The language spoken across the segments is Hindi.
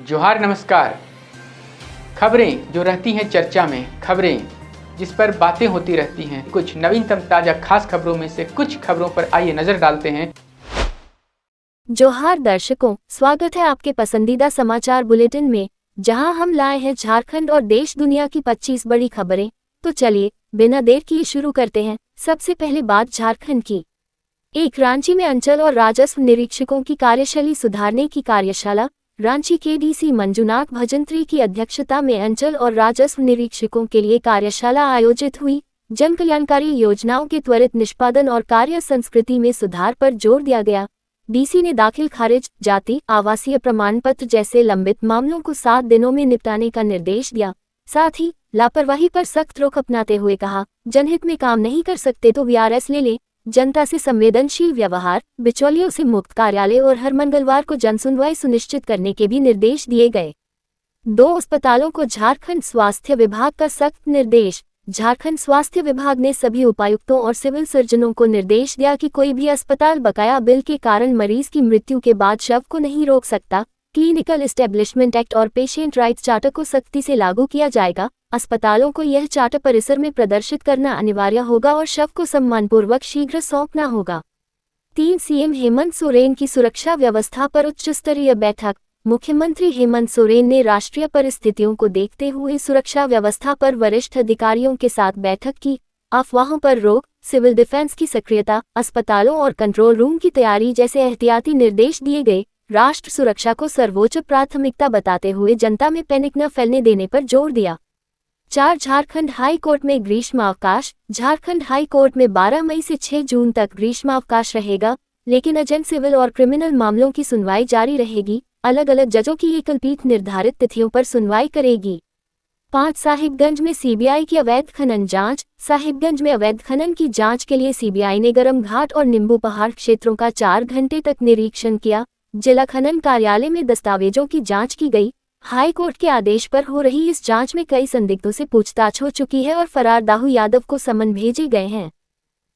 जोहार नमस्कार। खबरें जो रहती हैं चर्चा में, खबरें जिस पर बातें होती रहती हैं, कुछ नवीनतम ताजा खास खबरों में से कुछ खबरों पर आइए नजर डालते हैं। जोहार दर्शकों, स्वागत है आपके पसंदीदा समाचार बुलेटिन में, जहां हम लाए हैं झारखंड और देश दुनिया की 25 बड़ी खबरें। तो चलिए बिना देर किए शुरू करते हैं। सबसे पहले बात झारखंड की। एक रांची में अंचल और राजस्व निरीक्षकों की कार्यशैली सुधारने की कार्यशाला। रांची के डीसी मंजुनाथ भजंत्री की अध्यक्षता में अंचल और राजस्व निरीक्षकों के लिए कार्यशाला आयोजित हुई। जन कल्याणकारी योजनाओं के त्वरित निष्पादन और कार्य संस्कृति में सुधार पर जोर दिया गया। डीसी ने दाखिल खारिज, जाति, आवासीय प्रमाण पत्र जैसे लंबित मामलों को 7 दिनों में निपटाने का निर्देश दिया। साथ ही लापरवाही पर सख्त रुख अपनाते हुए कहा, जनहित में काम नहीं कर सकते तो वीआरएस ले लें। जनता से संवेदनशील व्यवहार, बिचौलियों से मुक्त कार्यालय और हर मंगलवार को जनसुनवाई सुनिश्चित करने के भी निर्देश दिए गए। 2 अस्पतालों को झारखंड स्वास्थ्य विभाग का सख्त निर्देश। झारखंड स्वास्थ्य विभाग ने सभी उपायुक्तों और सिविल सर्जनों को निर्देश दिया कि कोई भी अस्पताल बकाया बिल के कारण मरीज की मृत्यु के बाद शव को नहीं रोक सकता। क्लिनिकल एस्टेब्लिशमेंट एक्ट और पेशेंट राइट्स चार्टर को सख्ती से लागू किया जाएगा। अस्पतालों को यह चार्टर परिसर में प्रदर्शित करना अनिवार्य होगा और शव को सम्मानपूर्वक शीघ्र सौंपना होगा। 3 सीएम हेमंत सोरेन की सुरक्षा व्यवस्था पर उच्च स्तरीय बैठक। मुख्यमंत्री हेमंत सोरेन ने राष्ट्रीय परिस्थितियों को देखते हुए सुरक्षा व्यवस्था पर वरिष्ठ अधिकारियों के साथ बैठक की। अफवाहों पर रोक, सिविल डिफेंस की सक्रियता, अस्पतालों और कंट्रोल रूम की तैयारी जैसे एहतियाती निर्देश दिए गए। राष्ट्र सुरक्षा को सर्वोच्च प्राथमिकता बताते हुए जनता में पैनिक न फैलने देने पर जोर दिया। 4 झारखंड हाई कोर्ट में ग्रीष्मावकाश। झारखंड हाई कोर्ट में 12 मई से 6 जून तक ग्रीष्मावकाश रहेगा, लेकिन एजेंट सिविल और क्रिमिनल मामलों की सुनवाई जारी रहेगी। अलग अलग जजों की एकल पीठ निर्धारित तिथियों पर सुनवाई करेगी। 5 साहिबगंज में सीबीआई की अवैध खनन जांच। साहिबगंज में अवैध खनन की जांच के लिए सीबीआई ने गरम घाट और नींबू पहाड़ क्षेत्रों का 4 घंटे तक निरीक्षण किया। जिला खनन कार्यालय में दस्तावेजों की जांच की गई। हाई कोर्ट के आदेश पर हो रही इस जांच में कई संदिग्धों से पूछताछ हो चुकी है और फरार दाऊ यादव को समन भेजे गए हैं।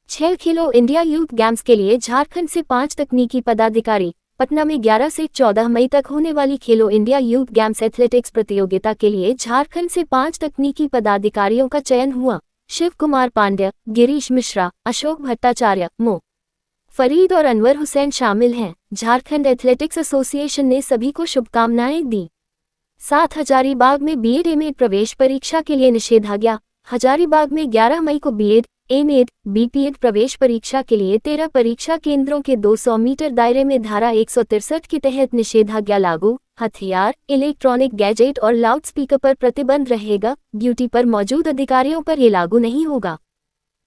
6 खेलो इंडिया यूथ गेम्स के लिए झारखंड से 5 तकनीकी पदाधिकारी। पटना में 11 से 14 मई तक होने वाली खेलो इंडिया यूथ गेम्स एथलेटिक्स प्रतियोगिता के लिए झारखंड से 5 तकनीकी पदाधिकारियों का चयन हुआ। शिव कुमार पांड्या, गिरीश मिश्रा, अशोक भट्टाचार्य, मो फरीद और अनवर हुसैन शामिल हैं। झारखंड एथलेटिक्स एसोसिएशन ने सभी को शुभकामनाएं दी। 7 हजारीबाग में बीएड एमएड प्रवेश परीक्षा के लिए निषेधाज्ञा। हजारीबाग में 11 मई को बीएड, एमएड, बीपीएड प्रवेश परीक्षा के लिए 13 परीक्षा केंद्रों के 200 मीटर दायरे में धारा 163 के तहत निषेधाज्ञा लागू। हथियार, इलेक्ट्रॉनिक गैजेट और लाउडस्पीकर पर प्रतिबंध रहेगा। ड्यूटी पर मौजूद अधिकारियों पर ये लागू नहीं होगा।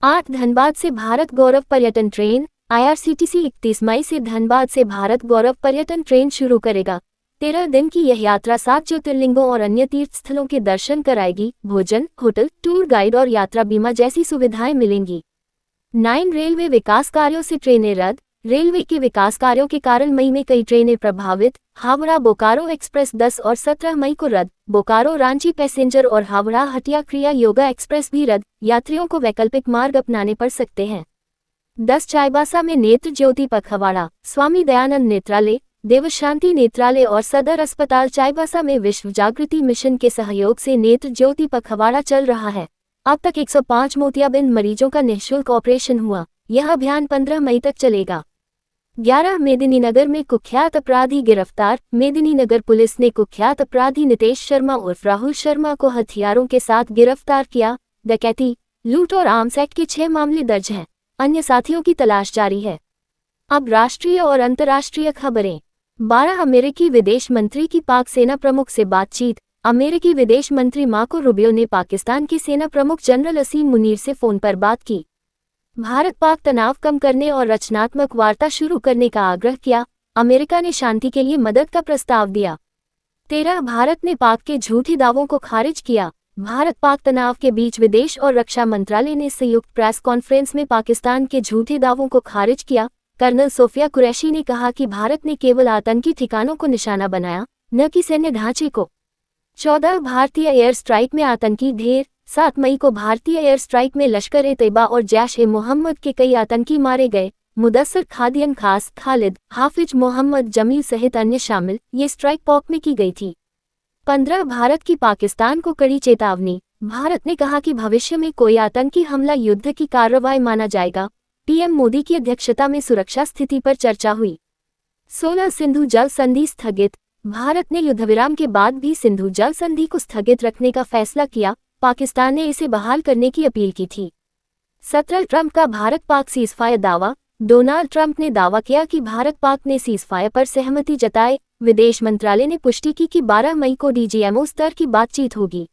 8 धनबाद से भारत गौरव पर्यटन ट्रेन। आईआरसीटीसी 31 मई से धनबाद से भारत गौरव पर्यटन ट्रेन शुरू करेगा। 13 दिन की यह यात्रा 7 ज्योतिर्लिंगों और अन्य तीर्थ स्थलों के दर्शन कराएगी। भोजन, होटल, टूर गाइड और यात्रा बीमा जैसी सुविधाएं मिलेंगी। 9 रेलवे विकास कार्यों से ट्रेनें रद्द। रेलवे के विकास कार्यों के कारण मई में कई ट्रेनें प्रभावित। हावड़ा बोकारो एक्सप्रेस 10 और 17 मई को रद्द। बोकारो रांची पैसेंजर और हावड़ा हटिया क्रिया योगा एक्सप्रेस भी रद्द। यात्रियों को वैकल्पिक मार्ग अपनाने पड़ सकते हैं। 10 चाईबासा में नेत्र ज्योति पखवाड़ा। स्वामी दयानंद नेत्रालय, देवशांति नेत्रालय और सदर अस्पताल चाईबासा में विश्व जागृति मिशन के सहयोग से नेत्र ज्योति पखवाड़ा चल रहा है। अब तक 105 मोतियाबिंद मरीजों का निःशुल्क ऑपरेशन हुआ। यह अभियान 15 मई तक चलेगा। 11 मेदिनीनगर में कुख्यात अपराधी गिरफ्तार। मेदिनीनगर पुलिस ने कुख्यात अपराधी नितेश शर्मा उर्फ राहुल शर्मा को हथियारों के साथ गिरफ्तार किया। डकैती, लूट और आर्म्स एक्ट के 6 मामले दर्ज हैं। अन्य साथियों की तलाश जारी है। अब राष्ट्रीय और अंतर्राष्ट्रीय खबरें। 12 अमेरिकी विदेश मंत्री की पाक सेना प्रमुख से बातचीत। अमेरिकी विदेश मंत्री मार्को रूबियो ने पाकिस्तान के सेना प्रमुख जनरल असीम मुनीर से फोन पर बात की। भारत पाक तनाव कम करने और रचनात्मक वार्ता शुरू करने का आग्रह किया। अमेरिका ने शांति के लिए मदद का प्रस्ताव दिया। 13 भारत ने पाक के झूठे दावों को खारिज किया। भारत पाक तनाव के बीच विदेश और रक्षा मंत्रालय ने संयुक्त प्रेस कॉन्फ्रेंस में पाकिस्तान के झूठे दावों को खारिज किया। कर्नल सोफिया कुरैशी ने कहा कि भारत ने केवल आतंकी ठिकानों को निशाना बनाया, न कि सैन्य ढांचे को। 14 भारतीय एयर स्ट्राइक में आतंकी ढेर। 7 मई को भारतीय एयर स्ट्राइक में लश्कर-ए-तैयबा और जैश-ए-मोहम्मद के कई आतंकी मारे गए। मुदस्सर खादियन खास, खालिद, हाफिज मोहम्मद जमील सहित अन्य शामिल। ये स्ट्राइक पॉक में की गई थी। 15 भारत की पाकिस्तान को कड़ी चेतावनी। भारत ने कहा कि भविष्य में कोई आतंकी हमला युद्ध की कार्रवाई माना जाएगा। पीएम मोदी की अध्यक्षता में सुरक्षा स्थिति पर चर्चा हुई। 16 सिंधु जल संधि स्थगित। भारत ने युद्धविराम के बाद भी सिंधु जल संधि को स्थगित रखने का फैसला किया। पाकिस्तान ने इसे बहाल करने की अपील की थी। 17 ट्रंप का भारत पाक सीजफायर दावा। डोनाल्ड ट्रंप ने दावा किया कि भारत पाक ने सीजफायर पर सहमति जताई। विदेश मंत्रालय ने पुष्टि की कि 12 मई को डीजीएमओ स्तर की बातचीत होगी।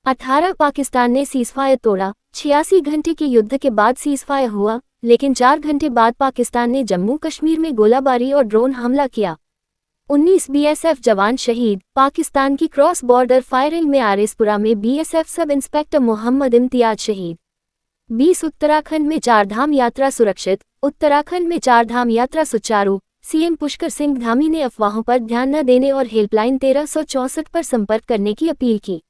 18 पाकिस्तान ने सीजफायर तोड़ा। 86 घंटे के युद्ध के बाद सीजफायर हुआ, लेकिन 4 घंटे बाद पाकिस्तान ने जम्मू कश्मीर में गोलाबारी और ड्रोन हमला किया। 19 बीएसएफ जवान शहीद। पाकिस्तान की क्रॉस बॉर्डर फायरिंग में आरिसपुरा में BSF sub inspector Mohammad Imtiaz शहीद। 20 उत्तराखंड में चारधाम यात्रा सुरक्षित। उत्तराखंड में चारधाम यात्रा सुचारू। सीएम पुष्कर सिंह धामी ने अफवाहों पर ध्यान न देने और हेल्पलाइन 1364 पर संपर्क करने की अपील की।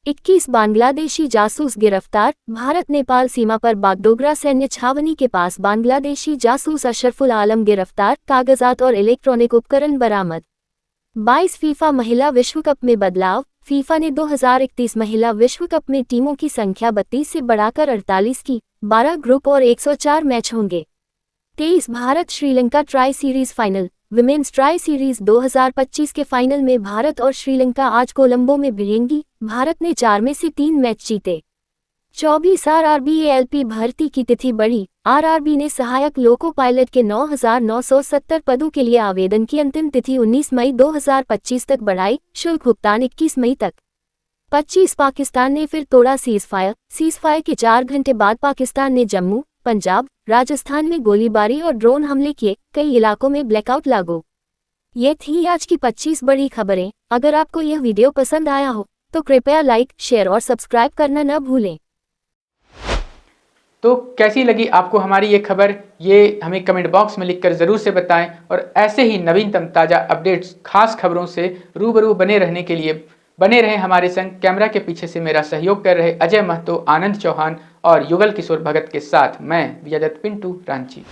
21 बांग्लादेशी जासूस गिरफ्तार। भारत नेपाल सीमा पर बागडोगरा सैन्य छावनी के पास बांग्लादेशी जासूस अशरफुल आलम गिरफ्तार। कागजात और इलेक्ट्रॉनिक उपकरण बरामद। 22 फीफा महिला विश्व कप में बदलाव। फीफा ने 2031 महिला विश्व कप में टीमों की संख्या 32 से बढ़ाकर 48 की। 12 ग्रुप और 104 मैच होंगे। 23 Bharat Sri Lanka tri series final. Women's tri series 2025 के फाइनल में भारत और श्रीलंका आज कोलंबो में भिड़ेंगी। भारत ने 4 में से 3 मैच जीते। 24 आरआरबी एएलपी भर्ती की तिथि बढ़ी। आरआरबी ने सहायक लोको पायलट के 9,970 पदों के लिए आवेदन की अंतिम तिथि 19 मई 2025 तक बढ़ाई। शुल्क भुगतान 21 मई तक। 25 पाकिस्तान ने फिर तोड़ा सीजफायर। सीजफायर के 4 घंटे बाद पाकिस्तान ने जम्मू, पंजाब, राजस्थान में गोलीबारी और ड्रोन हमले किए। कई इलाकों में ब्लैकआउट लागू। ये थी आज की 25 बड़ी खबरें। अगर आपको यह वीडियो पसंद आया हो तो कृपया लाइक, शेयर और सब्सक्राइब करना न भूलें। तो कैसी लगी आपको हमारी ये खबर, ये हमें कमेंट बॉक्स में लिखकर ज़रूर से बताएं। और ऐसे ही नवीनतम ताज़ा अपडेट्स, खास खबरों से रूबरू बने रहने के लिए बने रहें हमारे संग। कैमरा के पीछे से मेरा सहयोग कर रहे अजय महतो, आनंद चौहान और युगल किशोर भगत के साथ मैं विजयदत्त पिंटू रांची।